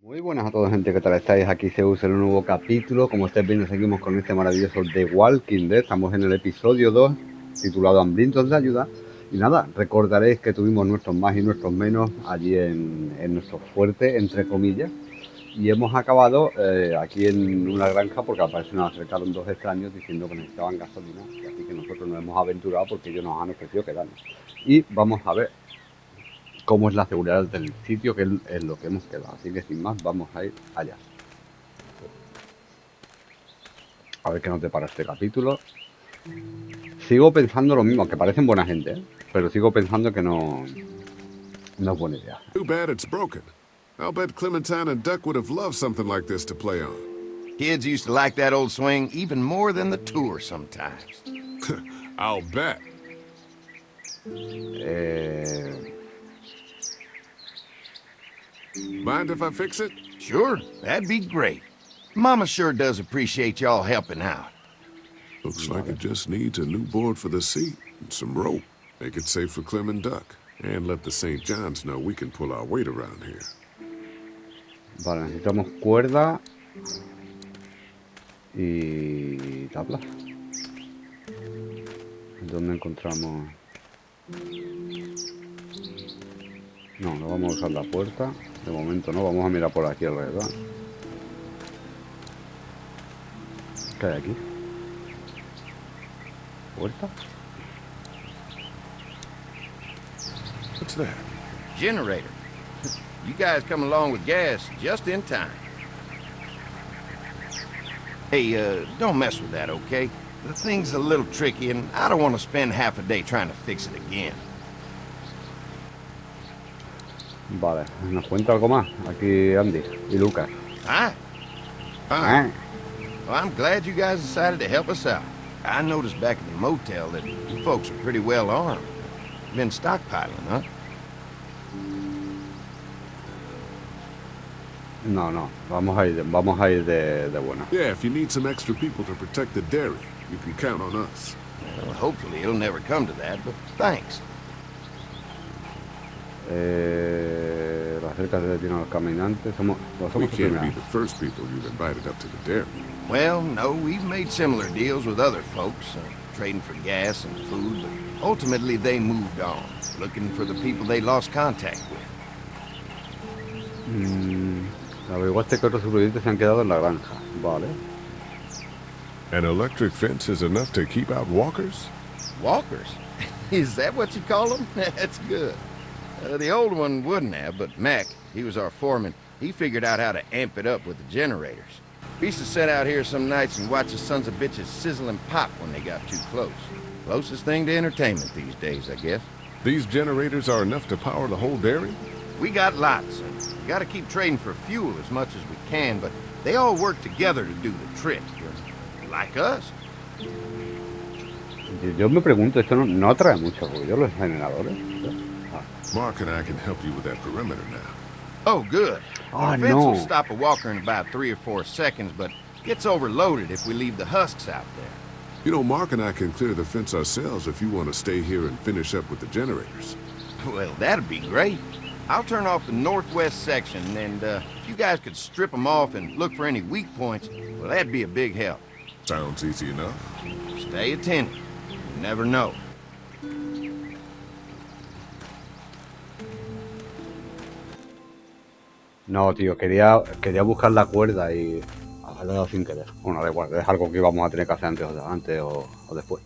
Muy buenas a todos, gente, ¿qué tal estáis? Aquí Zeus en un nuevo capítulo. Como estáis viendo, seguimos con este maravilloso The Walking Dead. Estamos en el episodio 2, titulado Hambrientos de Ayuda. Y nada, recordaréis que tuvimos nuestros más y nuestros menos allí en nuestro fuerte, entre comillas. Y hemos acabado aquí en una granja porque al parecer nos acercaron dos extraños diciendo que necesitaban gasolina. Y así que nosotros nos hemos aventurado porque ellos nos han ofrecido quedarnos. Y vamos a ver cómo es la seguridad del sitio, que es lo que hemos quedado. Así que sin más, vamos a ir allá. A ver qué nos depara este capítulo. Sigo pensando lo mismo, que parecen buena gente, ¿eh? Pero sigo pensando que no es buena idea. Too bad it's broken. I'll bet Clementine and Duck would have loved something like this to play on. Kids used to like that old swing even more than the tour sometimes. I'll bet. Mind if I fix it? Sure, that'd be great. Mama sure does appreciate y'all helping out. Looks like it just needs a new board for the seat and some rope. Make it safe for Clem and Duck. And let the St. John's know we can pull our weight around here. Vale, necesitamos cuerda y tablas. ¿Dónde encontramos? No vamos a usar la puerta. De momento no, vamos a mirar por aquí alrededor. ¿Qué hay aquí? ¿Puerta? What's that? Generator. You guys come along with gas just in time. Hey, don't mess with that, okay? The thing's a little tricky, and I don't want to spend half a day trying to fix it again. Vale, ¿nos cuenta algo más? Aquí Andy y Lucas. Hi. Ah, Well, I'm glad you guys decided to help us out. I noticed back at the motel that you folks are pretty well armed. Been stockpiling, huh? no, vamos a ir de buena. Yeah, if you need some extra people to protect the dairy, you can count on us. Well, hopefully it'll never come to that, but thanks. Las cercas se detienen a los caminantes. Somos We los can't be primeros. the first people you've invited up to the dairy. Well, no, we've made similar deals with other folks, trading for gas and food, but ultimately they moved on, looking for the people they lost contact with. Averiguaste que otros supervivientes se han quedado en la granja. Vale. An electric fence is enough to keep out walkers? Walkers? Is that what you call them? That's good. The old one wouldn't have, but Mac, he was our foreman, he figured out how to amp it up with the generators. We used to sit out here some nights and watch the sons of bitches sizzle and pop when they got too close. Closest thing to entertainment these days, I guess. These generators are enough to power the whole dairy? We got lots, and we gotta keep trading for fuel as much as we can, but they all work together to do the trick. Like us. Yo me pregunto, ¿esto no atrae mucho ruido los generadores? Mark and I can help you with that perimeter now. Oh, good. Oh, The fence will no. stop a walker in about 3 or 4 seconds, but gets overloaded if we leave the husks out there. You know, Mark and I can clear the fence ourselves if you want to stay here and finish up with the generators. Well, that'd be great. I'll turn off the northwest section, and if you guys could strip them off and look for any weak points, well, that'd be a big help. Sounds easy enough. Stay attentive. You never know. No, tío, quería buscar la cuerda y haberlo dado sin querer. Bueno, da igual, es algo que íbamos a tener que hacer antes o después.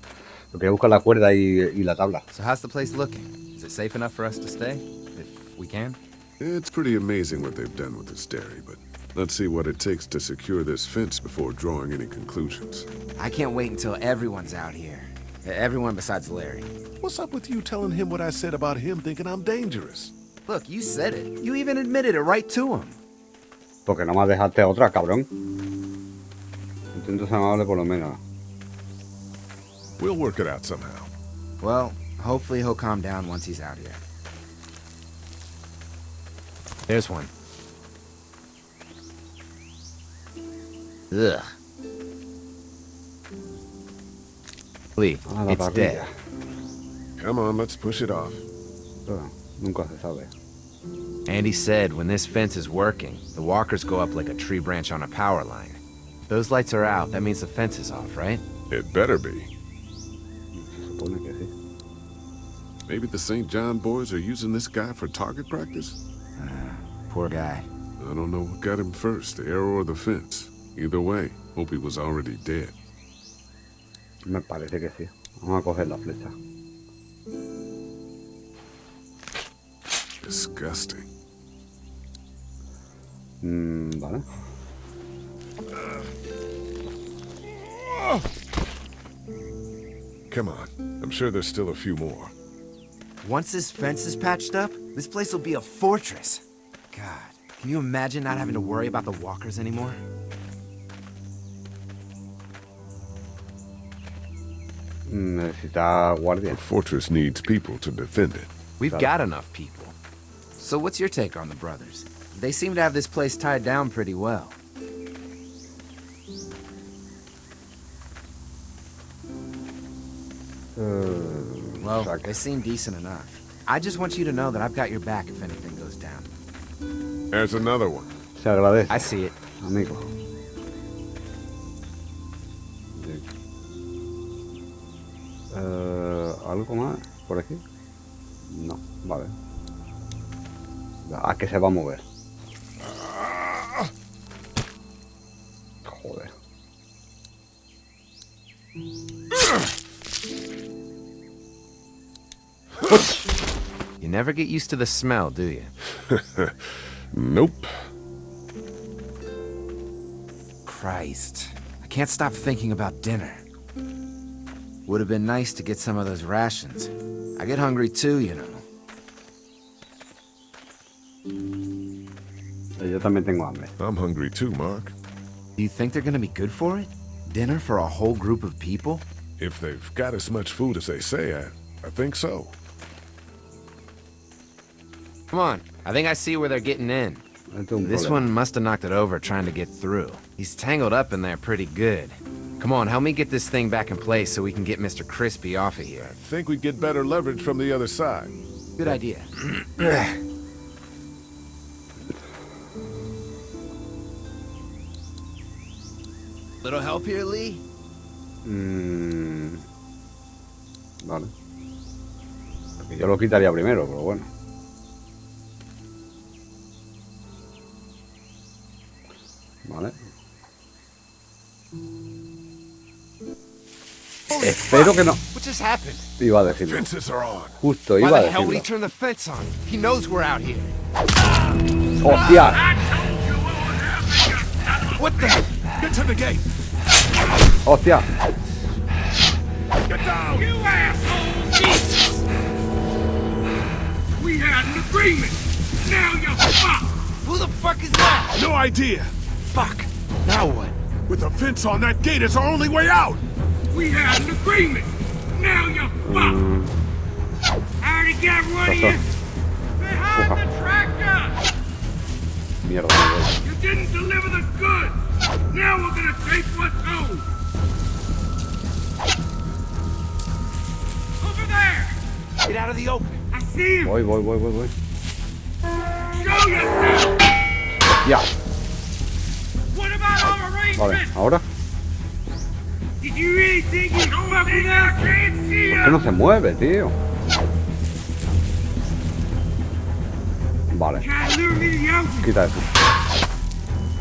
Yo quería buscar la cuerda y la tabla. So how's the place looking? Is it safe enough for us to stay? If we can? It's pretty amazing what they've done with this dairy, but let's see what it takes to secure this fence before drawing any conclusions. I can't wait until everyone's out here. Everyone besides Larry. What's up with you telling him what I said about him thinking I'm dangerous? Look, you said it. You even admitted it right to him. Porque no me dejaste otra, cabrón. Intento ser amable por lo menos. We'll work it out somehow. Well, hopefully he'll calm down once he's out here. There's one. Ugh. Lee, La it's parrilla. Come on, let's push it off. Nunca se sabe. Andy said when this fence is working, the walkers go up like a tree branch on a power line. If those lights are out, that means the fence is off, right? It better be. Se supone que sí. Maybe the St. John boys are using this guy for target practice? Poor guy. I don't know what got him first, the arrow or the fence. Either way, hope he was already dead. Me parece que sí. Vamos a coger la flecha. Disgusting. Vale. Come on. I'm sure there's still a few more. Once this fence is patched up, this place will be a fortress. God, can you imagine not having to worry about the walkers anymore? Necesita guardia. The fortress needs people to defend it. We've got enough people. So what's your take on the brothers? They seem to have this place tied down pretty well. Well, they seem decent enough. I just want you to know that I've got your back if anything goes down. There's another one. Se agradece. I see it. Amigo. ¿Algo más por aquí? No, vale. ¿A qué se va a mover? Joder. You never get used to the smell, do you? Nope. Christ. I can't stop thinking about dinner. Would have been nice to get some of those rations. I get hungry too, you know. Yo también tengo hambre. I'm hungry too, Mark. Do you think they're gonna be good for it? Dinner for a whole group of people? If they've got as much food as they say, I think so. Come on, I think I see where they're getting in. This problema. one must have knocked it over trying to get through. He's tangled up in there pretty good. Come on, help me get this thing back in place so we can get Mr. Crispy off of here. I think we'd get better leverage from the other side. Good idea. Little help here, Lee? Vale. Porque yo lo quitaría primero, pero bueno. Vale. Espero que no. What just happened? Iba a decirlo. Fences are on. Justo Why iba a the hell would he decirlo. turn the fence on? He knows we're out here. ¡Hostia! What the? Get to the gate. ¡Hostia! Get down. You asshole! Jesus! We had an agreement. Now you're fucked. Who the fuck is that? No idea. Fuck. Now what? With a fence on that gate, it's our only way out. We had an agreement. Now you're fucked. I already got one of you. Behind the tractor! Mierda, me voy. You didn't deliver the goods. Now we're gonna take what's owed. Over there! Get out of the open. I see him. Voy. Show yourself. ¡Ya! What about our Vale, arrangement? ahora. Did you really think you fuck with us? I can't see ¿Por qué no you. se mueve, tío? Vale, Try to lure me to the ocean. quita eso.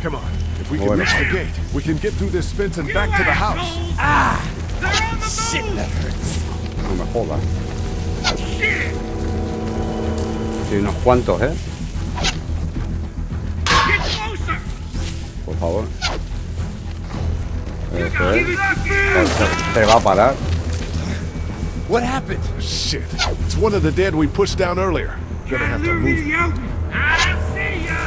Come on. If we can Bueno. reach the gate, we can get through this fence and back to the house. Assholes. They're on the Shit, move. that hurts. No me jodas. Shit. Sí, unos cuantos, ¿eh? Get closer. Por favor. You Eso gotta give es. us the food. Se va a parar. What happened? Shit. It's one of the dead we pushed down earlier. Gonna Try to have to lure me to move. the ocean. I see ya.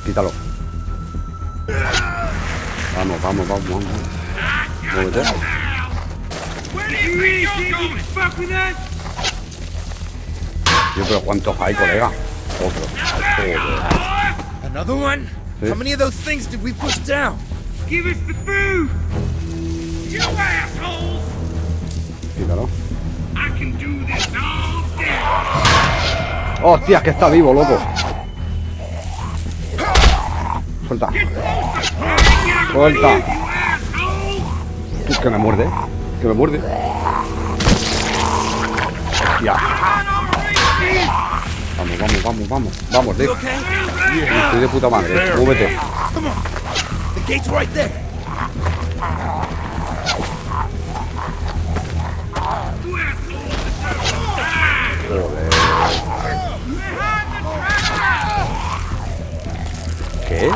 Quítalo. Vamos. Muévete. Where do you really think you can fuck with us? Tío, pero ¿cuántos hay, colega? Otro. Joder. Another one? Sí. How many of those things did we push down? Give us the food. You assholes. Quítalo. I can do this all day. ¡Hostia, que está vivo, loco! Suelta. Suelta. Que me muerde. Que me muerde. Hostia. Vamos, vamos, vamos, vamos. Vamos, Lee. Estoy de puta madre. Múvete. Joder. ¿Qué?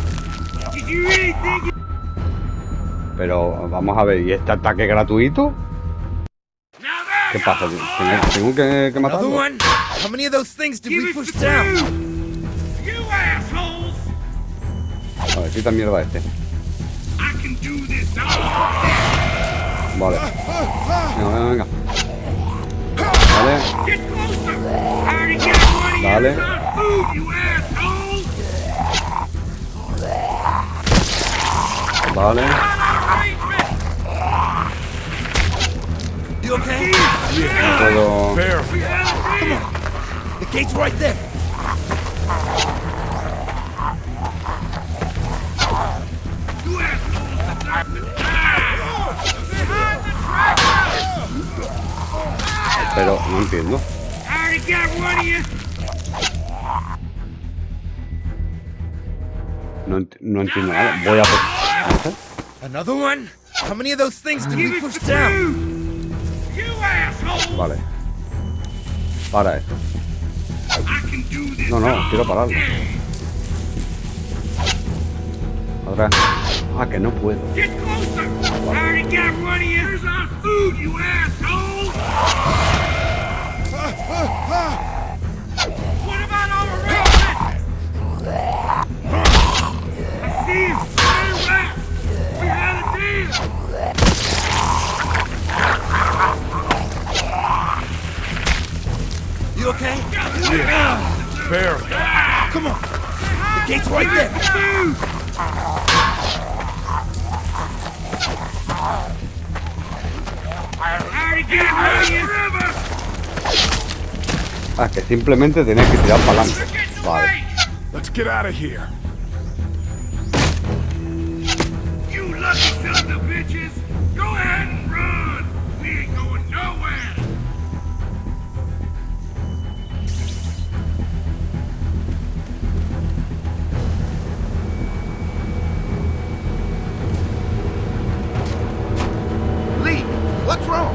Pero vamos a ver, ¿y este ataque gratuito? ¿Qué pasa? ¿Tengo que matarlo? How many of those things did we push down? A ver, quita mierda este. Vale. Venga, venga, venga. Vale. Vale. Vale. You okay? No puedo... The gate's right there. Pero no entiendo. No entiendo nada. Voy a... Another one? How many of those things did we push down? Vale. Para esto. No, no, quiero pararlo. Otra. Ah, que no puedo. You okay? Yeah. Barely. Come on. The gate's right there. Ah, que simplemente tenés que tirar para adelante. Vale. Let's get out of here. You lucky sons of bitches! Go ahead and run! We ain't going nowhere! Lee, what's wrong?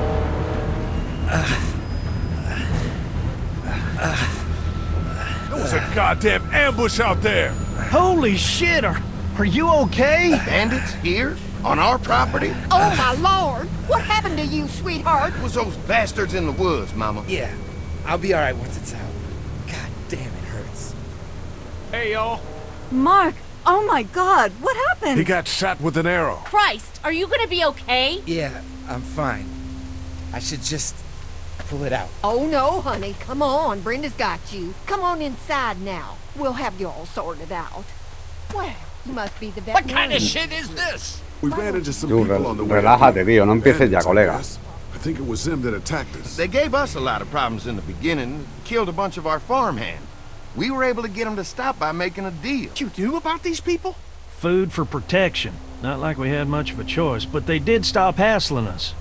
There was a goddamn ambush out there. Holy shit, are you okay? Bandits here? On our property? Oh, my lord! What happened to you, sweetheart? It was those bastards in the woods, Mama. Yeah, I'll be alright once it's out. God damn, it hurts. Hey, y'all. Mark, oh my god, what happened? He got shot with an arrow. Christ, are you gonna be okay? Yeah, I'm fine. I should just pull it out. Oh, no, honey. Come on. Brenda's got you. Come on inside now. We'll have you all sorted out. Well, you must be the veterinarian. What kind of shit is this? We ran into some Tú, people on the way. relájate, tío, no empieces ya, colega. I think it was them that attacked us. They gave us a lot of problems in the beginning, killed a bunch of our farmhands. We were able to get them to stop by making a deal. What you do about these people? Food for protection. Not like we had much of a choice, but they did stop hassling us.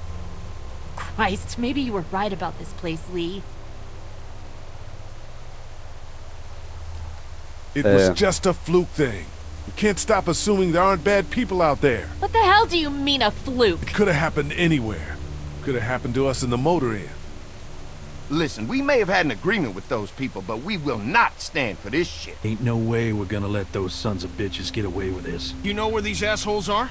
Christ, maybe you were right about this place, Lee. It was just a fluke thing. You can't stop assuming there aren't bad people out there. What the hell do you mean a fluke? It could have happened anywhere. Could have happened to us in the motor inn. Listen, we may have had an agreement with those people, but we will not stand for this shit. Ain't no way we're gonna let those sons of bitches get away with this. You know where these assholes are?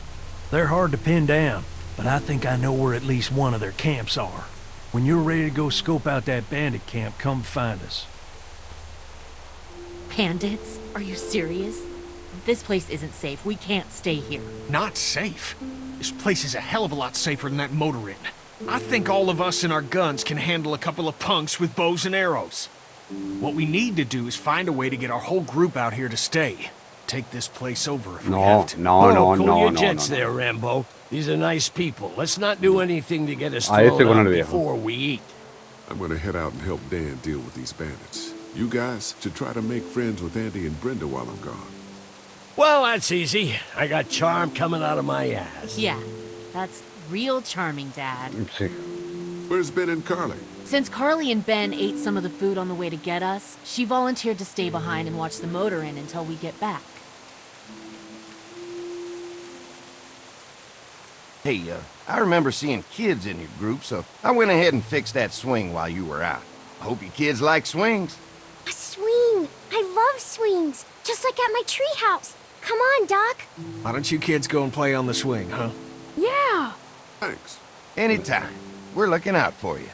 They're hard to pin down, but I think I know where at least one of their camps are. When you're ready to go scope out that bandit camp, come find us. Bandits? Are you serious? This place isn't safe. We can't stay here. Not safe. This place is a hell of a lot safer than that motor inn. I think all of us and our guns can handle a couple of punks with bows and arrows. What we need to do is find a way to get our whole group out here to stay. Take this place over if we have to. Pull your jets there, Rambo. These are nice people. Let's not do anything to get us thrown out before we eat. I'm gonna head out and help Dan deal with these bandits. You guys should try to make friends with Andy and Brenda while I'm gone. Well, that's easy. I got charm coming out of my ass. Yeah, that's real charming, Dad. Sí. Where's Ben and Carly? Since Carly and Ben ate some of the food on the way to get us, she volunteered to stay behind and watch the motor inn until we get back. Hey, I remember seeing kids in your group, so I went ahead and fixed that swing while you were out. I hope you kids like swings. A swing! I love swings! Just like at my treehouse. Come on, Doc. Why don't you kids go and play on the swing, huh? Yeah. Thanks. Anytime. We're looking out for you.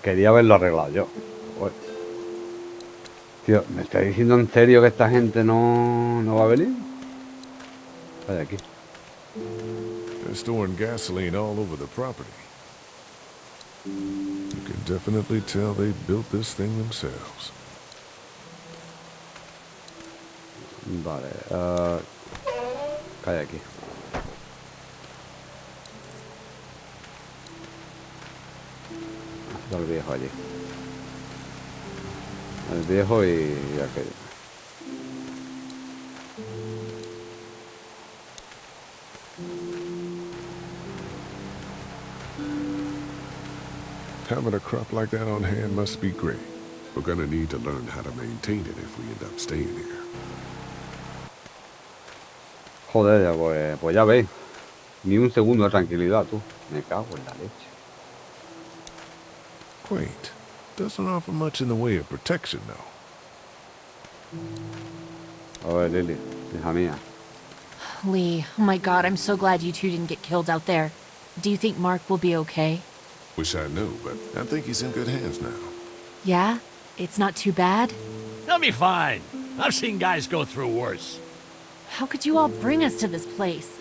Quería haberlo arreglado yo. Joder. Tío, ¿me estáis diciendo en serio que esta gente no va a venir? Vaya aquí. They're storing gasoline all over the property. You can definitely tell they built this thing themselves. Vale, cae aquí. Está el viejo allí. El viejo y aquello. Having a crop like that on hand must be great. We're gonna need to learn how to maintain it if we end up staying here. Joder, ya, pues ya veis. Ni un segundo de tranquilidad, tú. Me cago en la leche. Quaint. Doesn't offer much in the way of protection, though. A ver, Lily, hija mía. Lee, oh my god, I'm so glad you two didn't get killed out there. Do you think Mark will be okay? Wish I knew, but I think he's in good hands now. Yeah? It's not too bad? He'll be fine. I've seen guys go through worse. How could you all bring us to this place?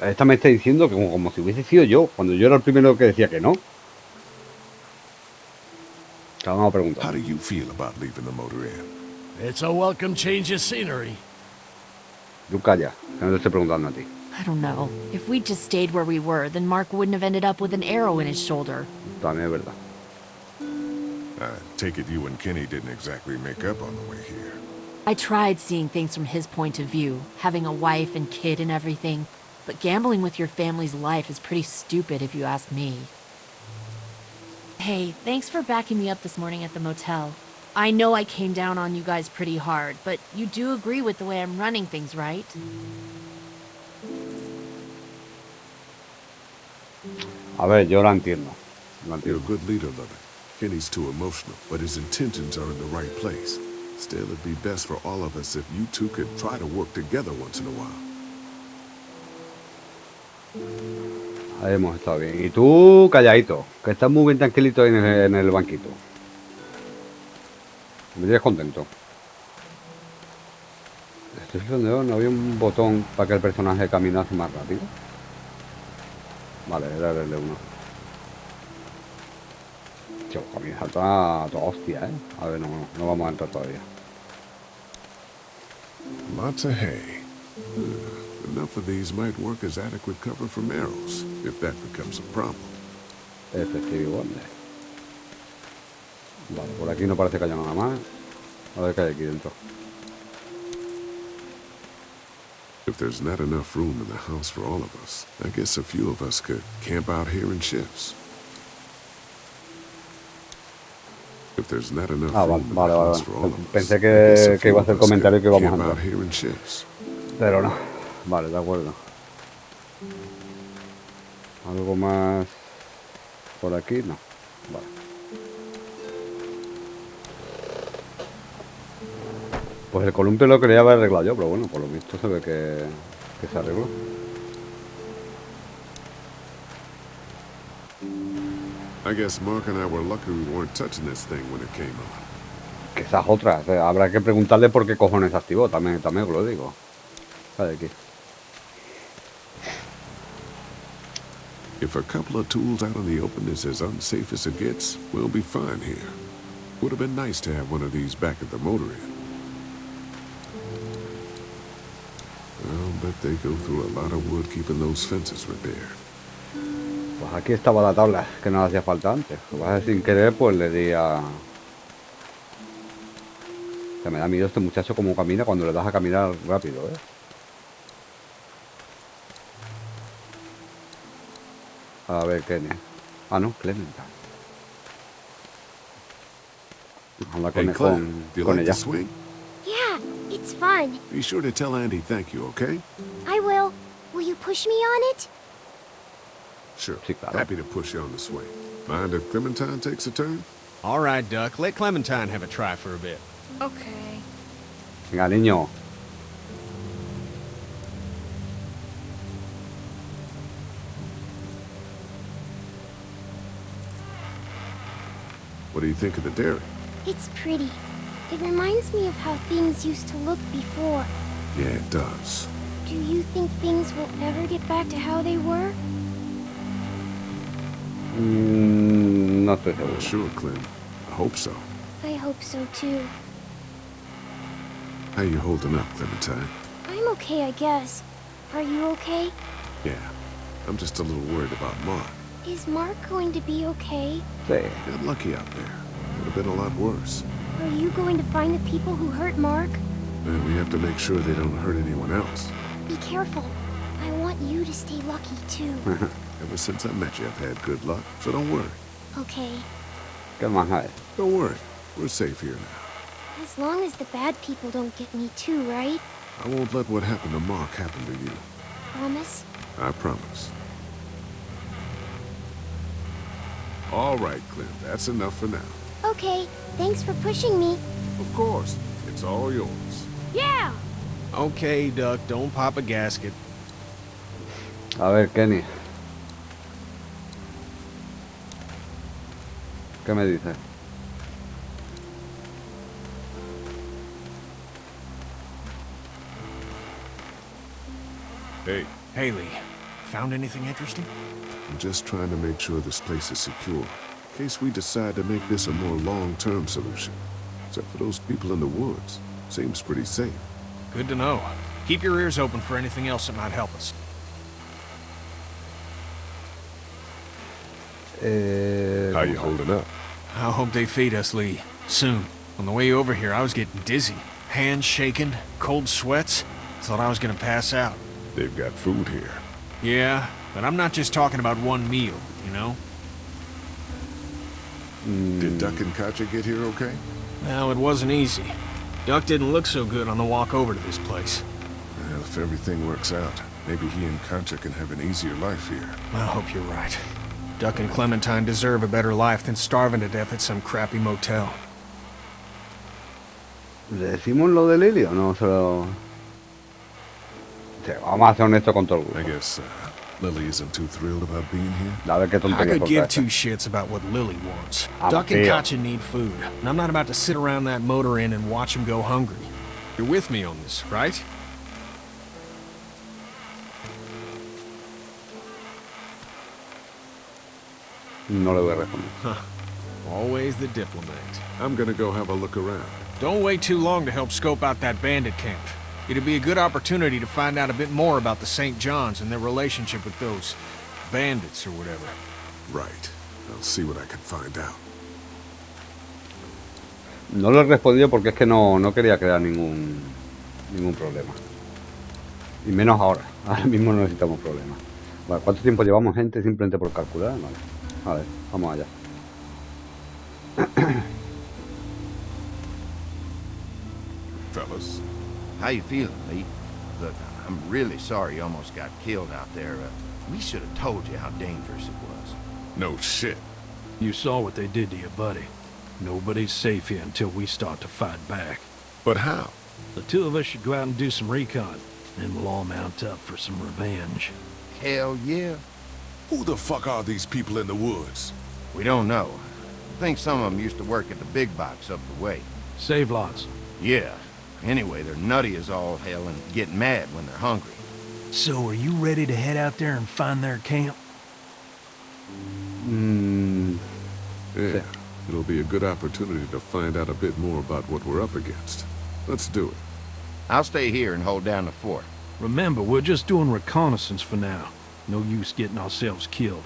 Esta me está diciendo que como si hubiese sido yo, cuando yo era el primero que decía que no. Te vamos a preguntar. How do you feel about leaving the motor inn? It's a welcome change of scenery. Tú calla, que no te estoy preguntando a ti. I don't know. If we'd just stayed where we were, then Mark wouldn't have ended up with an arrow in his shoulder. También es verdad. I take it you and Kenny didn't exactly make up on the way here. I tried seeing things from his point of view, having a wife and kid and everything, but gambling with your family's life is pretty stupid if you ask me. Hey, thanks for backing me up this morning at the motel. I know I came down on you guys pretty hard, but you do agree with the way I'm running things, right? A ver, yo la entiendo. You're a good leader, Lovett. Kenny's too emotional, but his intentions are in the right place. Still, it'd be best for all of us if you two could try to work together once in a while. Ahí hemos estado bien. Y tú, calladito, que estás muy bien tranquilito ahí en el banquito. Me tienes contento. Estoy fijando, ¿no había un botón para que el personaje caminase más rápido? Vale, era el L1. Tío, camina toda hostia, ¿eh? A ver, no vamos a entrar todavía. Lots of hay. Enough of these might work as adequate cover from arrows, if that becomes a problem. Efectivamente. Vale, por aquí no parece que haya nada más. A ver qué hay aquí dentro. If there's not enough room in the house for all of us, I guess a few of us could camp out here in shifts. If there's not enough room in the house for all of us, pensé que iba a hacer el comentario que íbamos a entrar. Pero no. Vale, de acuerdo. ¿Algo más por aquí? No. Vale. Pues el columpio lo quería haber arreglado yo, pero bueno, por lo visto se ve que se arregló. I guess Mark and I were lucky we weren't touching this thing when it came on. Que esas otras, habrá que preguntarle por qué cojones se activó, también os lo digo. Sale aquí. If a couple of tools out in the open is as unsafe as it gets, we'll be fine here. Would have been nice to have one of these back at the motor inn. I'll bet they go through a lot of wood keeping those fences repaired. Pues aquí estaba la tabla, que no le hacía falta antes. Lo que pasa es que sin querer, pues le di a... Que me da miedo este muchacho como camina cuando le das a caminar rápido, ¿eh? A ver, Kenny. Ah, no, Clementine. Habla Hey, con, Clem, do you con like ella. to swing? Yeah, it's fun. Be sure to tell Andy thank you, okay? I will. Will you push me on it? Sure. Sí, claro. Happy to push you on the swing. Mind if Clementine takes a turn? All right, Duck. Let Clementine have a try for a bit. Okay. Venga, niño. What do you think of the dairy? It's pretty. It reminds me of how things used to look before. Yeah, it does. Do you think things will ever get back to how they were? No estoy seguro. Sure, Clem. I hope so. I hope so too. How you holding up, Clementine? I'm okay, I guess. Are you okay? Yeah. I'm just a little worried about Mark. Is Mark going to be okay? Sí. Got lucky out there. Could have been a lot worse. Are you going to find the people who hurt Mark? And we have to make sure they don't hurt anyone else. Be careful. I want you to stay lucky too. Ever since I met you, I've had good luck, so don't worry. Okay. ¿Qué más hay? Don't worry. We're safe here now. As long as the bad people don't get me too, right? I won't let what happened to Mark happen to you. Promise? I promise. All right, Clint. That's enough for now. Okay. Thanks for pushing me. Of course. It's all yours. Yeah! Okay, Duck. Don't pop a gasket. A ver, Kenny. ¿Qué me dices? Hey, Haley, found anything interesting? I'm just trying to make sure this place is secure, in case we decide to make this a more long-term solution. Except for those people in the woods. Seems pretty safe. Good to know. Keep your ears open for anything else that might help us. How you holding up? I hope they feed us, Lee. Soon. On the way over here, I was getting dizzy. Hands shaking, cold sweats. Thought I was gonna pass out. They've got food here. Yeah, but I'm not just talking about one meal, you know? Did Duck and Katja get here okay? Well, it wasn't easy. Duck didn't look so good on the walk over to this place. Well, if everything works out, maybe he and Katja can have an easier life here. I hope you're right. Duck and Clementine deserve a better life than starving to death at some crappy motel. ¿Le decimos lo de Lily o no se lo...? Sí, vamos a ser honestos con todo el I grupo. guess Lily isn't too thrilled about being here. A ver qué I tontería could solta give esta. two shits about what Lily wants. Ah, Duck and tío. Katja need food, and I'm not about to sit around that motor inn and watch them go hungry. You're with me on this, right? No le voy a responder. Huh. Always the diplomat. I'm gonna go have a look around. Don't wait too long to help scope out that bandit camp. It'd be a good opportunity to find out a bit more about the St. John's and their relationship with those bandits or whatever. Right. I'll see what I can find out. No le he respondido porque es que no quería crear ningún problema. Y menos ahora. Ahora mismo no necesitamos problemas. Vale, ¿cuánto tiempo llevamos, gente? Simplemente por calcular. Vale. A ver, vamos allá. Fellas. How you feeling, Lee? Look, I'm really sorry you almost got killed out there. We should have told you how dangerous it was. No shit. You saw what they did to your buddy. Nobody's safe here until we start to fight back. But how? The two of us should go out and do some recon. Then we'll all mount up for some revenge. Hell yeah. Who the fuck are these people in the woods? We don't know. I think some of them used to work at the big box up the way. Save lots. Yeah. Anyway, they're nutty as all hell and get mad when they're hungry. So are you ready to head out there and find their camp? Yeah. It'll be a good opportunity to find out a bit more about what we're up against. Let's do it. I'll stay here and hold down the fort. Remember, we're just doing reconnaissance for now. No use getting ourselves killed.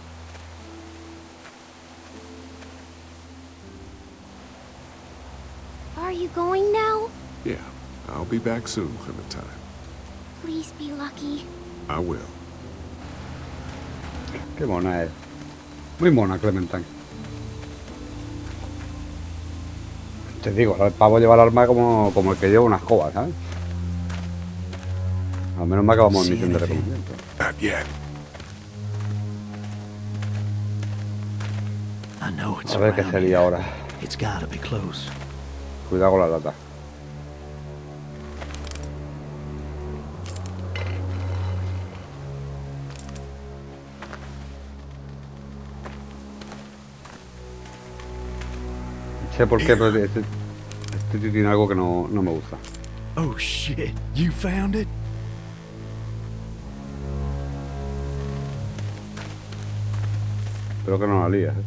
Are you going now? Yeah, I'll be back soon, Clementine. Please be lucky. I will. Qué mona es. Muy mona, Clementine. Te digo, el pavo lleva el arma como el que lleva una escoba, ¿sabes? Al menos me acabamos en misión de reconocimiento. Not yet. A ver qué sería ahora. Cuidado con la lata. No sé por qué, pero este tiene algo que no me gusta. Oh shit, you found it? Espero que no la líes, ¿eh?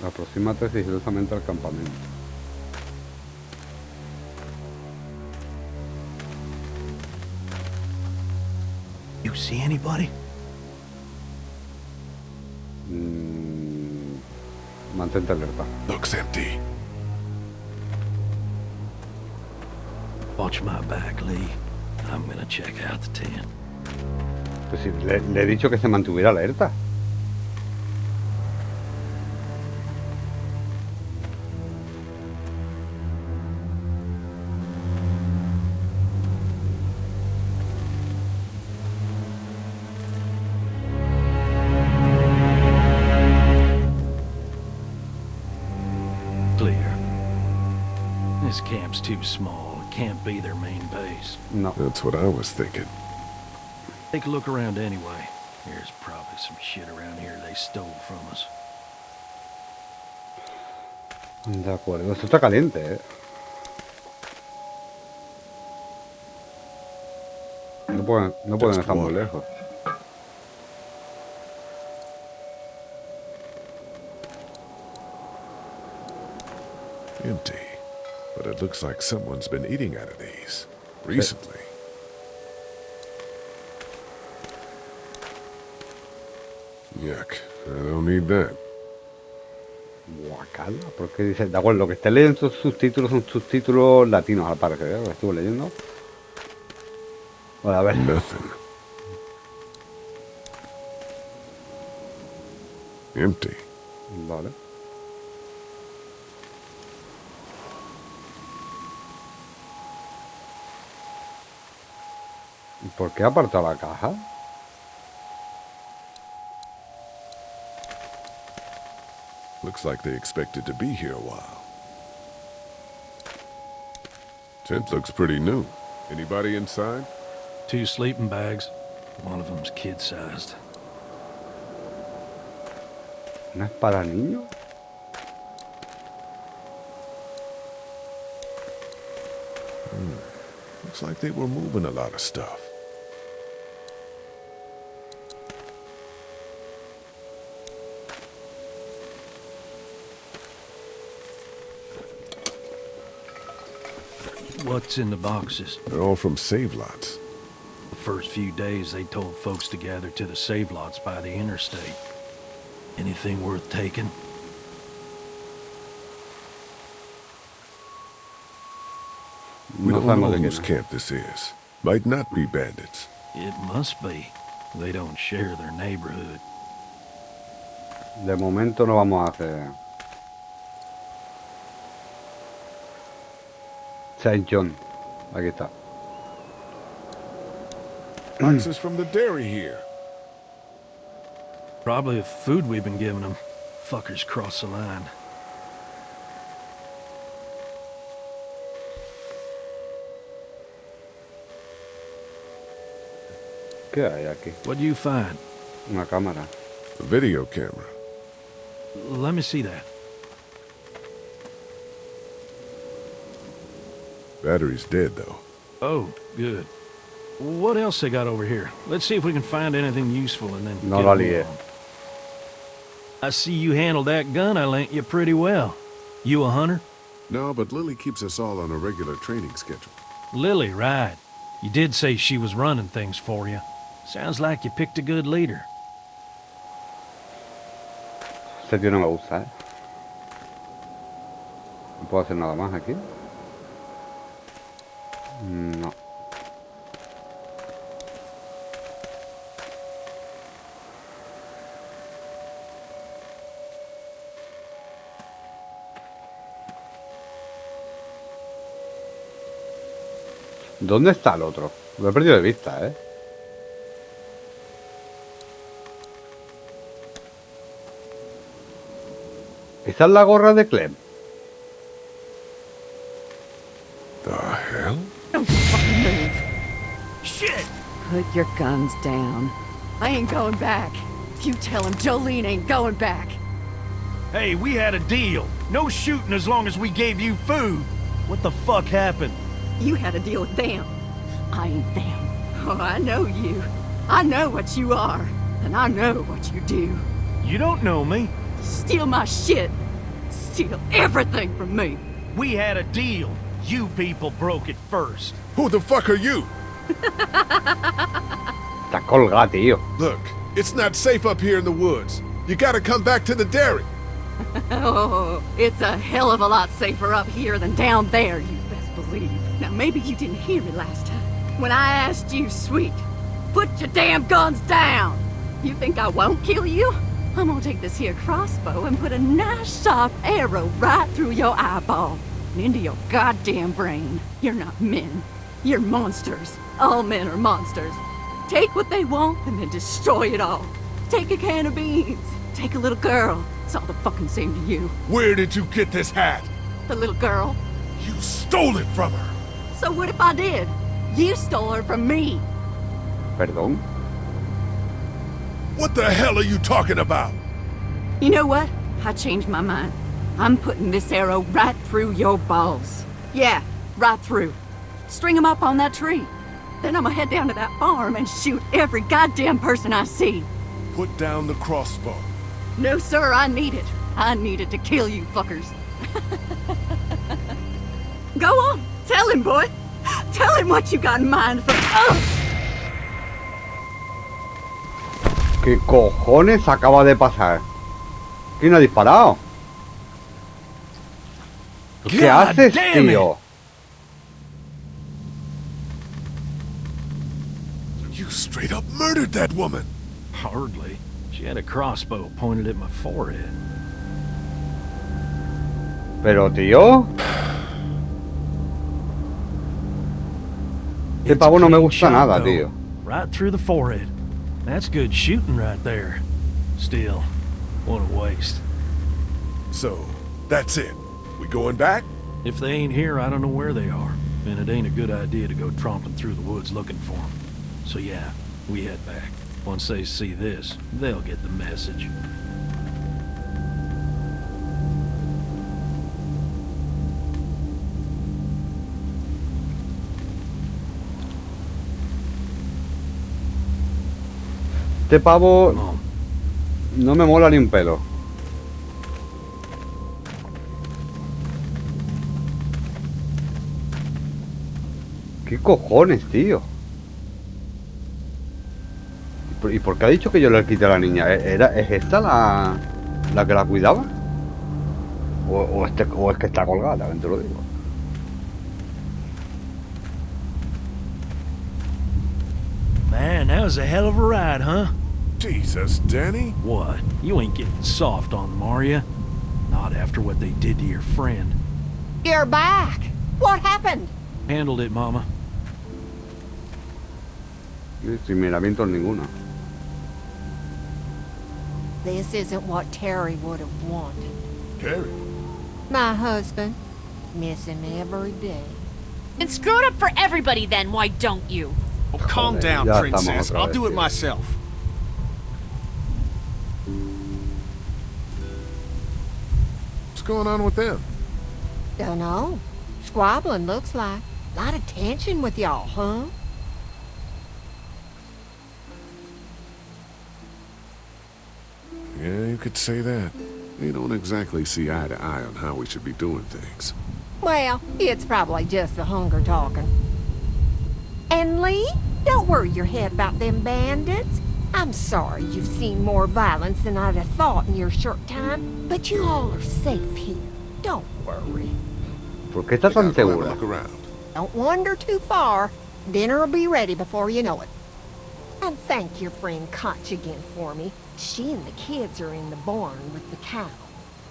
Aproxímate sigilosamente al campamento. You see anybody? Mantente alerta. Looks empty. Watch my back, Lee. I'm gonna check out the tent. Pues sí, le he dicho que se mantuviera alerta. This camp's too small. It can't be their main base. No. That's what I was thinking. Take a look around anyway. There's probably some shit around here they stole from us. De acuerdo, esto está caliente, ¿eh? No pueden estar muy lejos. Empty. But it looks like someone's been eating out of these recently. Yuck. I don't need that. Guacala, porque dice, de acuerdo, lo que esté leyendo estos subtítulos son subtítulos latinos, al parecer, ¿eh? Lo estuve leyendo. Bueno, a ver. Nothing. Empty. Vale. ¿Por qué ha apartado la caja? Looks like they expected to be here a while. Tent looks pretty new. Anybody inside? 2 sleeping bags. One of them's kid-sized. ¿No es para niños? Looks like they were moving a lot of stuff. What's in the boxes? They're all from save lots. The first few days they told folks to gather to the save lots by the interstate. Anything worth taking? We don't know whose camp this is. Might not be bandits. It must be. They don't share their neighborhood. De momento no vamos a hacer... Saint John. Aquí está. Boxes from the dairy here. Probably the food we've been giving them. Fuckers cross the line. ¿Qué hay aquí? What do you find? Una cámara. A video camera. Let me see that. Battery's dead, though. Oh, good. What else they got over here? Let's see if we can find anything useful and then No get la moving lié. on. I see you handled that gun I lent you pretty well. You a hunter? No, but Lily keeps us all on a regular training schedule. Lily, right. You did say she was running things for you. Sounds like you picked a good leader. Este tío no me gusta, ¿eh? No puedo hacer nada más aquí. No. ¿Dónde está el otro? Lo he perdido de vista, ¿eh? ¿Esa es la gorra de Clem? The hell? Don't fucking move. Shit! Put your guns down. I ain't going back. You tell him Jolene ain't going back. Hey, we had a deal. No shooting as long as we gave you food. What the fuck happened? You had a deal with them. I ain't them. Oh, I know you. I know what you are. And I know what you do. You don't know me. Steal my shit. Steal everything from me. We had a deal. You people broke it first. Who the fuck are you? Está colgado, tío. Look, it's not safe up here in the woods. You gotta come back to the dairy. Oh, it's a hell of a lot safer up here than down there, you best believe. Now, maybe you didn't hear me last time. When I asked you, sweet, put your damn guns down. You think I won't kill you? I'm gonna take this here crossbow and put a nice sharp arrow right through your eyeball and into your goddamn brain. You're not men. You're monsters. All men are monsters. Take what they want and then destroy it all. Take a can of beans. Take a little girl. It's all the fucking same to you. Where did you get this hat? The little girl. You stole it from her. So what if I did? You stole her from me. Perdón. What the hell are you talking about? You know what? I changed my mind. I'm putting this arrow right through your balls. Yeah, right through. String them up on that tree. Then I'm gonna head down to that farm and shoot every goddamn person I see. Put down the crossbow. No, sir, I need it. I need it to kill you fuckers. Go on, tell him, boy. Tell him what you got in mind for... Oh! ¿Qué cojones acaba de pasar? ¿Quién ha disparado? ¿Qué haces, tío? You straight up murdered that woman. Hardly. She had a crossbow pointed at my forehead. Pero, tío... Este pavo no me gusta nada, tío. Right through the forehead. That's good shooting right there. Still, what a waste. So, that's it. We going back? If they ain't here, I don't know where they are. And it ain't a good idea to go tromping through the woods looking for them. So yeah, we head back. Once they see this, they'll get the message. Este pavo no me mola ni un pelo. ¿Qué cojones, tío? ¿Y por qué ha dicho que yo le quité a la niña? ¿Es esta la que la cuidaba? ¿O es que está colgada? También te lo digo. Man, that was a hell of a ride, huh? Jesus, Danny. What? You ain't getting soft on them, are you? Not after what they did to your friend. You're back. What happened? Handled it, Mama. Sin miramientos ninguno. This isn't what Terry would have wanted. Terry? My husband, missing every day. And screw it up for everybody then, why don't you? Oh, calm down, ya princess. estamos otra I'll vez, do it tío. myself. What's going on with them? Dunno. squabbling, looks like. Lot of tension with y'all, huh? Yeah, you could say that. We don't exactly see eye to eye on how we should be doing things. Well, it's probably just the hunger talking. And Lee, don't worry your head about them bandits. I'm sorry you've seen more violence than I'd have thought in your short time, but you all are safe here. Don't worry. ¿Por qué estás tan segura? Look around. Don't wander too far. Dinner'll be ready before you know it. And thank your friend Koch again for me. She and the kids are in the barn with the cow.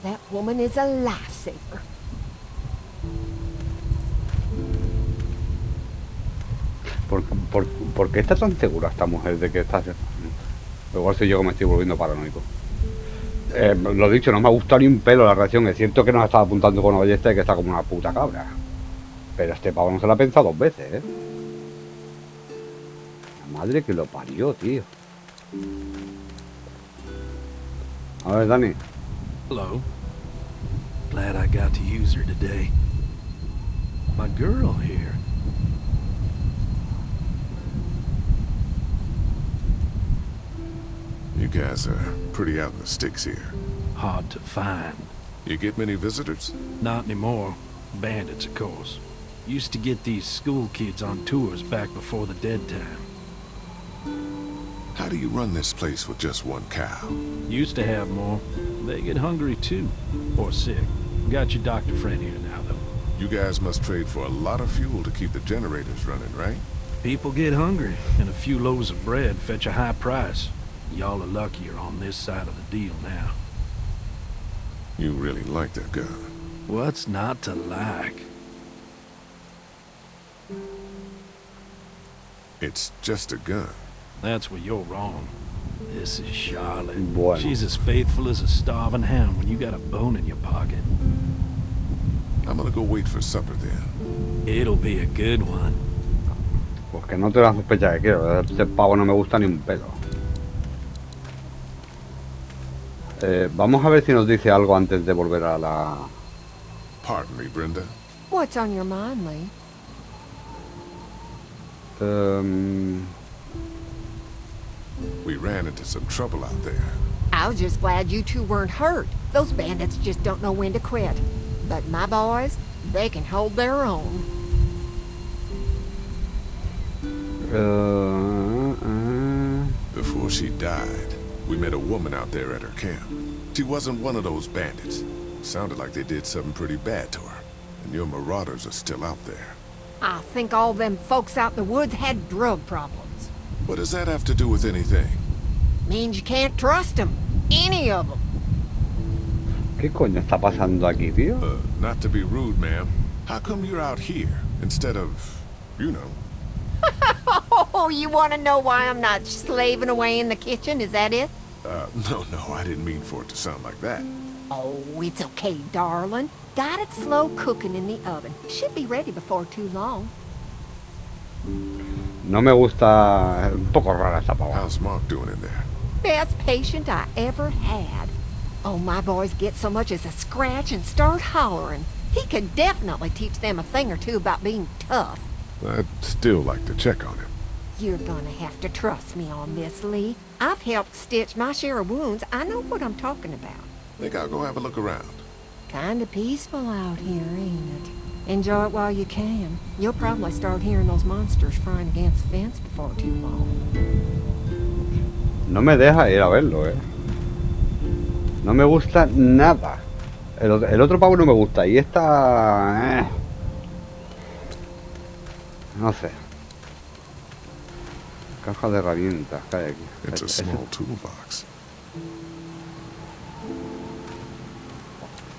That woman is a lifesaver. ¿Por qué está tan segura esta mujer de que está... Igual soy yo que me estoy volviendo paranoico. Lo dicho, no me ha gustado ni un pelo la reacción. Es cierto que nos estaba apuntando con una ballesta y que está como una puta cabra. Pero este pavo no se lo ha pensado 2 veces, ¿eh? La madre que lo parió, tío. A ver, Dani. Hello. Glad I got to use her today. My girl here. You guys are pretty out in the sticks here. Hard to find. You get many visitors? Not anymore. Bandits, of course. Used to get these school kids on tours back before the dead time. How do you run this place with just one cow? Used to have more. They get hungry too. Or sick. Got your doctor friend here now, though. You guys must trade for a lot of fuel to keep the generators running, right? People get hungry, and a few loaves of bread fetch a high price. Y'all are luckier on this side of the deal now. You really like that gun. What's not to like? It's just a gun. That's where you're wrong. This is Charlotte. Bueno. She's as faithful as a starving hound when you got a bone in your pocket. I'm gonna go wait for supper then. It'll be a good one. Pues que no te la sospecha que quiero. Este pavo no me gusta ni un pelo. Vamos a ver si nos dice algo antes de volver a la... Pardon me, Brenda. What's on your mind, Lee? We ran into some trouble out there. I was just glad you two weren't hurt. Those bandits just don't know when to quit. But my boys, they can hold their own. Before she died, we met a woman out there at her camp. She wasn't one of those bandits. Sounded like they did something pretty bad to her. And your marauders are still out there. I think all them folks out in the woods had drug problems. What does that have to do with anything? Means you can't trust them. Any of them. ¿Qué coño está pasando aquí, tío? Not to be rude, ma'am. How come you're out here instead of, you know? Oh, you want to know why I'm not slaving away in the kitchen? Is that it? No, I didn't mean for it to sound like that. Oh, it's okay, darling. Got it slow cooking in the oven. Should be ready before too long. No me gusta... Es un poco rara esta pava. How's Mark doing in there? Best patient I ever had. Oh, my boys get so much as a scratch and start hollering. He could definitely teach them a thing or two about being tough. I'd still like to check on him. You're gonna have to trust me on this, Lee. I've helped stitch my share of wounds. I know what I'm talking about. Think I'll go have a look around. Kinda peaceful out here, ain't it? Enjoy it while you can. You'll probably start hearing those monsters frying against the fence before too long. No me deja ir a verlo, No me gusta nada. El otro pavo no me gusta. Y esta... No sé. Caja de herramientas que hay aquí. It's a small toolbox.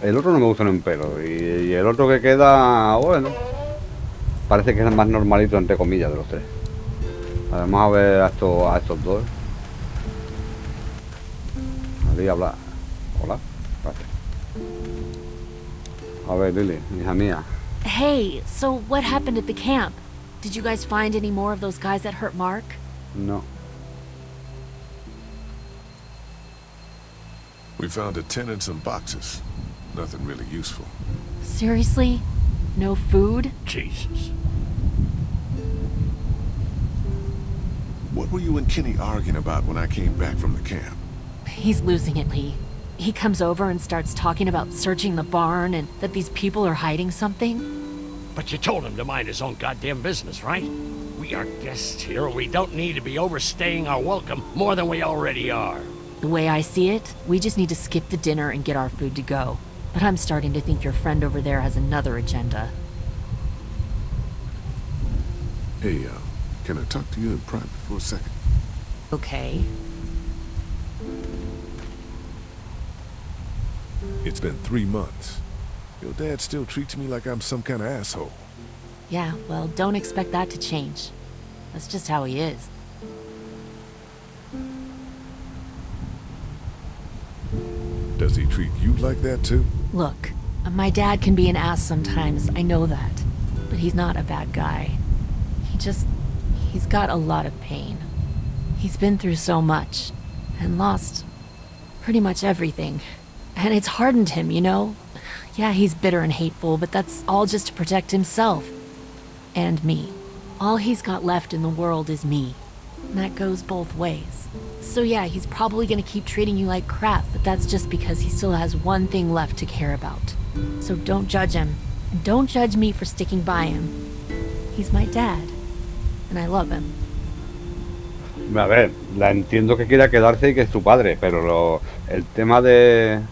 El otro no me gusta ni un pelo. Y el otro que queda... Bueno. Parece que es el más normalito, entre comillas, de los tres. Vamos a ver a estos dos. Ahí habla. Hola. Gracias. A ver, Lily, hija mía. Hey, so what happened at the camp? Did you guys find any more of those guys that hurt Mark? No. We found a tin and some boxes. Nothing really useful. Seriously? No food? Jesus. What were you and Kenny arguing about when I came back from the camp? He's losing it, Lee. He comes over and starts talking about searching the barn and that these people are hiding something. But you told him to mind his own goddamn business, right? We are guests here. We don't need to be overstaying our welcome more than we already are. The way I see it, we just need to skip the dinner and get our food to go. But I'm starting to think your friend over there has another agenda. Hey, can I talk to you in private for a second? Okay. It's been 3 months. Your dad still treats me like I'm some kind of asshole. Yeah, well, don't expect that to change. That's just how he is. Does he treat you like that too? Look, my dad can be an ass sometimes, I know that. But he's not a bad guy. He's got a lot of pain. He's been through so much, and lost pretty much everything. And it's hardened him, you know? Yeah, he's bitter and hateful, but that's all just to protect himself. And me. All he's got left in the world is me. And that goes both ways. So yeah, he's probably gonna keep treating you like crap, but that's just because he still has one thing left to care about. So don't judge him. And don't judge me for sticking by him. He's my dad. And I love him. A ver, la entiendo que quiera quedarse y que es su padre, pero el tema de...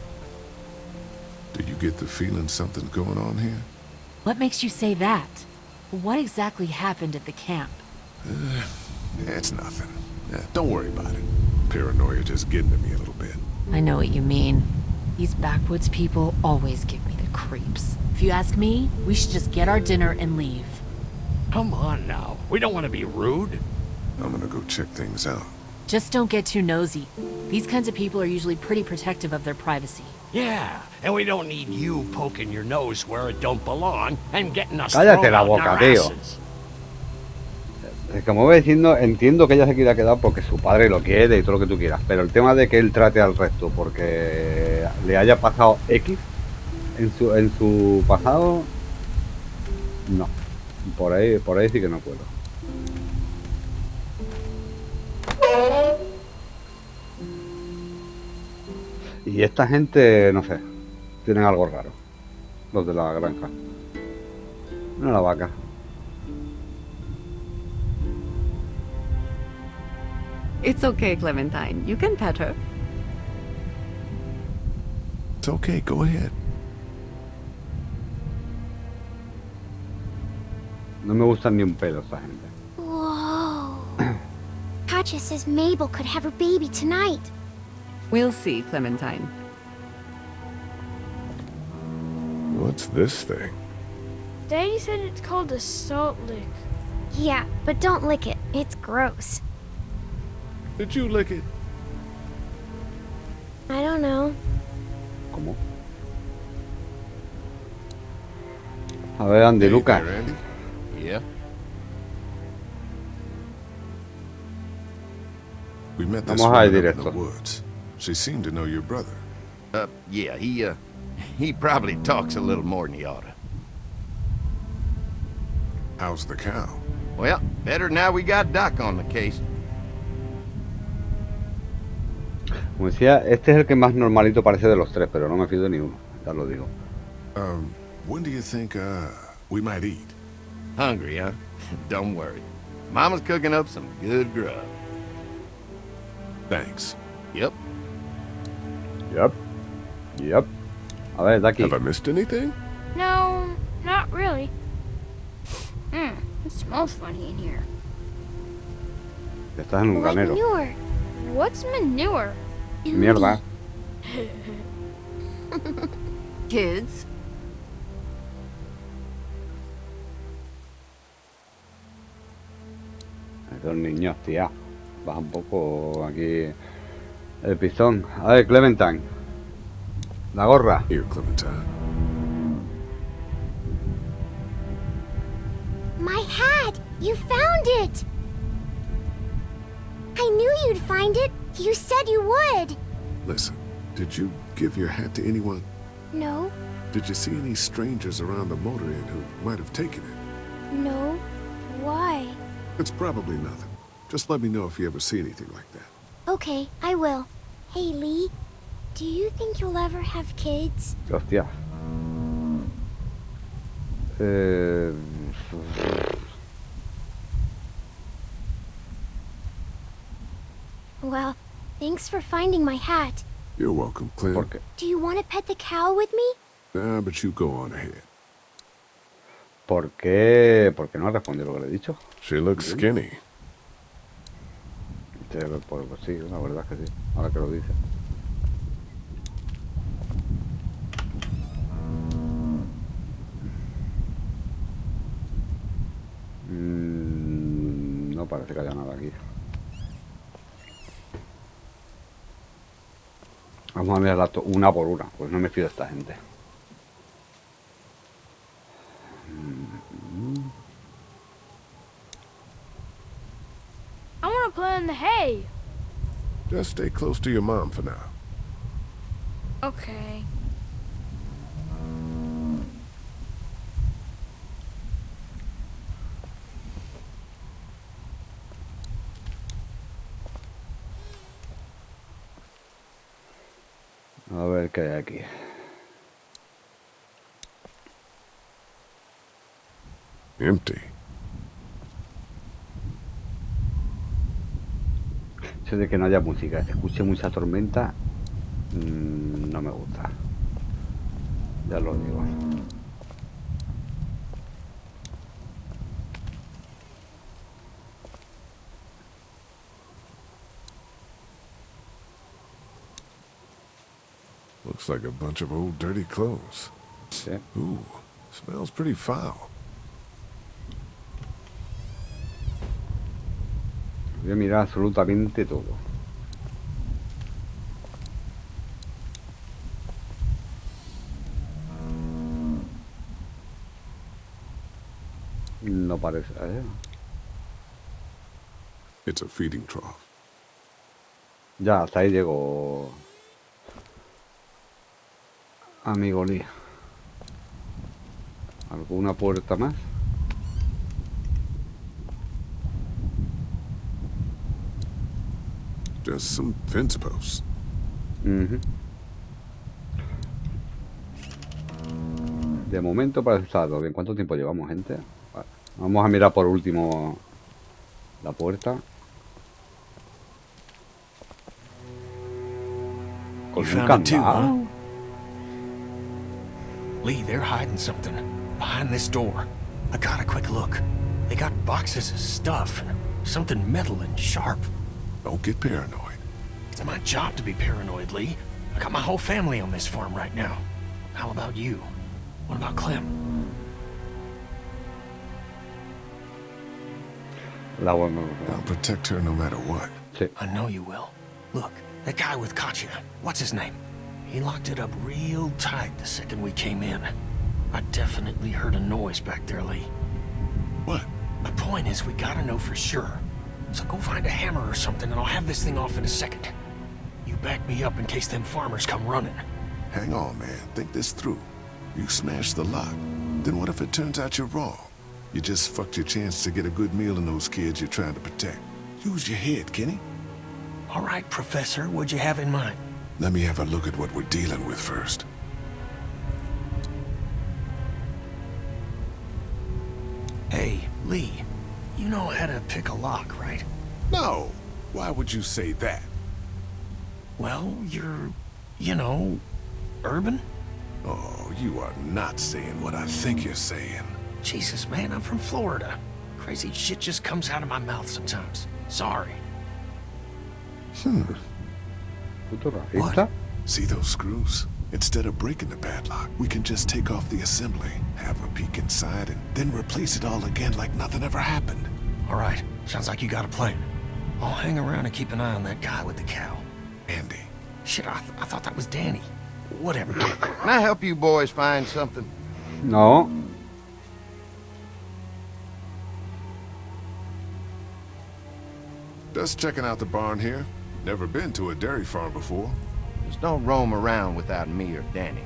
Do you get the feeling something's going on here? What makes you say that? What exactly happened at the camp? It's nothing. Don't worry about it. Paranoia just getting to me a little bit. I know what you mean. These backwoods people always give me the creeps. If you ask me, we should just get our dinner and leave. Come on now. We don't want to be rude. I'm gonna go check things out. Just don't get too nosy. These kinds of people are usually pretty protective of their privacy. Yeah, and we don't need you poking your nose where it don't belong and getting us Cállate thrown la out in boca, our tío. asses. Como voy diciendo, entiendo que ella se quiera quedar porque su padre lo quiere y todo lo que tú quieras, pero el tema de que él trate al resto porque le haya pasado X en su pasado, no. Por ahí sí que no puedo. Y esta gente, no sé, tienen algo raro. Los de la granja. Mira la vaca. It's okay, Clementine. You can pet her. It's okay, go ahead. No me gustan ni un pelo esta gente. Whoa. Katja says Mabel could have her baby tonight. We'll see, Clementine. What's this thing? Daddy said it's called a salt lick. Yeah, but don't lick it. It's gross. Did you lick it? I don't know. ¿Cómo? A ver, Andy, Hey Lucas. there, Andy. Yeah? We met this Vamos a ir woman up in directo. the woods. She seemed to know your brother. Yeah, he probably talks a little more than he oughta. How's the cow? Well, better now we got Doc on the case. Como decía, este es el que más normalito parece de los tres, pero no me fío de ni uno, ya lo digo. When do you think, we might eat? Hungry, huh? Don't worry. Mama's cooking up some good grub. Thanks. Yep. Yep. A ver, de aquí. Have I missed anything? No, not really. It smells funny in here. Estás en un Like granero. manure. What's manure? Mierda. Kids, Estos niños, tía. Baja un poco aquí el pistón. A ver, Clementine. La gorra. Here, Clementine. My hat! You found it! I knew you'd find it. You said you would. Listen, did you give your hat to anyone? No. Did you see any strangers around the motor inn who might have taken it? No. Why? It's probably nothing. Just let me know if you ever see anything like that. Okay, I will. Hey, Lee, do you think you'll ever have kids? Hostia. Well, thanks for finding my hat. You're welcome, Clem. ¿Por qué? Do you want to pet the cow with me? Nah, but you go on ahead. ¿Por qué? ¿Por qué no ha respondido lo que le he dicho? She looks skinny. Pues sí, la verdad es que sí. Ahora que lo dice. No parece que haya nada aquí. Vamos a mirar una por una, pues no me fío de esta gente. I want to play in the hay. Just stay close to your mom for now. Okay. A ver qué hay aquí. Empty. Eso de que no haya música, escuche mucha tormenta, no me gusta. Ya lo digo. Looks like a bunch of old dirty clothes. Sí. Ooh, smells pretty foul. Voy a mirar absolutamente todo. No parece, It's a feeding trough. Ya, hasta ahí llegó. Amigo Lee. ¿Alguna puerta más? Just some fence posts. De momento parece estar todo bien. ¿Cuánto tiempo llevamos, gente? Vale. Vamos a mirar por último la puerta. Con You un found it too, candado. huh? Lee, they're hiding something behind this door. I got a quick look. They got boxes of stuff and something metal and sharp. Don't get paranoid. It's my job to be paranoid, Lee. I got my whole family on this farm right now. How about you? What about Clem? I'll protect her no matter what. Sí. I know you will. Look, that guy with Katya, what's his name? He locked it up real tight the second we came in. I definitely heard a noise back there, Lee. What? My point is, we gotta know for sure. So go find a hammer or something and I'll have this thing off in a second. You back me up in case them farmers come running. Hang on, man. Think this through. You smashed the lock. Then what if it turns out you're wrong? You just fucked your chance to get a good meal in those kids you're trying to protect. Use your head, Kenny. All right, Professor, what'd you have in mind? Let me have a look at what we're dealing with first. Hey, Lee, you know how to pick a lock, right? No! Why would you say that? Well, you're, you know, urban? Oh, you are not saying what I think you're saying. Jesus, man, I'm from Florida. Crazy shit just comes out of my mouth sometimes. Sorry. Puto racista. See those screws? Instead of breaking the padlock, we can just take off the assembly, have a peek inside, and then replace it all again like nothing ever happened. All right, sounds like you got a plan. I'll hang around and keep an eye on that guy with the cow. Andy. Shit, I thought that was Danny. Whatever. Can I help you boys find something? No. Just checking out the barn here. Never been to a dairy farm before. Just don't roam around without me or Danny.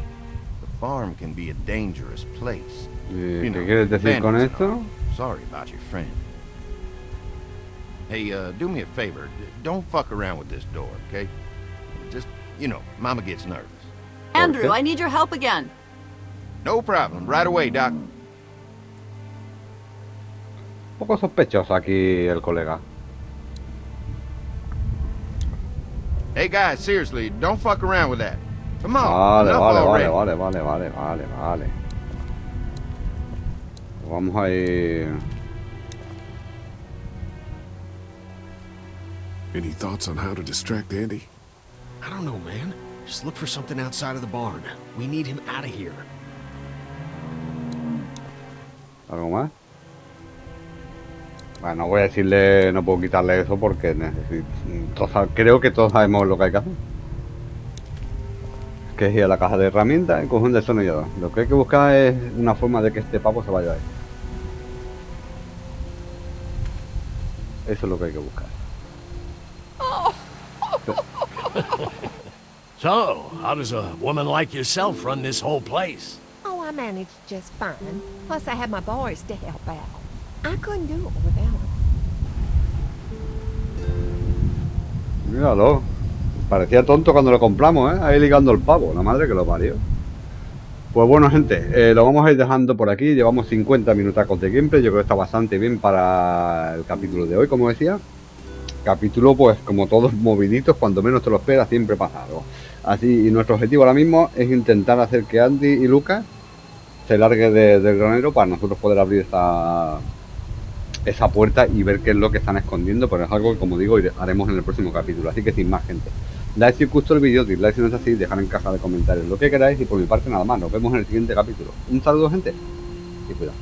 The farm can be a dangerous place. ¿Qué quieres decir con esto? Sorry about your friend. Hey, do me a favor. Don't fuck around with this door, okay? Just, Mama gets nervous. Andrew, I need your help again. No problem. Right away, Doc. Un poco sospechoso aquí el colega. Hey, guys, seriously, don't fuck around with that. Come on. Vale. Vamos a ir... Any thoughts on how to distract Andy? I don't know, man. Just look for something outside of the barn. We need him out of here. ¿Algo más? Bueno, no voy a decirle, no puedo quitarle eso porque creo que todos sabemos lo que hay que hacer. Que es ir a la caja de herramientas y coger un destornillador. Lo que hay que buscar es una forma de que este pavo se vaya ahí. Eso es lo que hay que buscar. So, how does a woman like yourself run this whole place? Oh, I managed just fine. Plus, I have my boys to help out. I couldn't do it without them. Míralo. Parecía tonto cuando lo compramos, ¿eh? Ahí ligando el pavo, la madre que lo parió. Pues bueno, gente, lo vamos a ir dejando por aquí. Llevamos 50 minutacos de gameplay. Yo creo que está bastante bien para el capítulo de hoy, como decía. Capítulo, pues, como todos moviditos, cuando menos te lo esperas, siempre pasa algo. Así, y nuestro objetivo ahora mismo es intentar hacer que Andy y Lucas se largue del granero para nosotros poder abrir esa puerta y ver qué es lo que están escondiendo, pero es algo que, como digo, haremos en el próximo capítulo. Así que sin más, gente, dale si os gustó el vídeo, dislike si no es así, dejar en caja de comentarios lo que queráis y por mi parte nada más. Nos vemos en el siguiente capítulo. Un saludo, gente, y cuidado.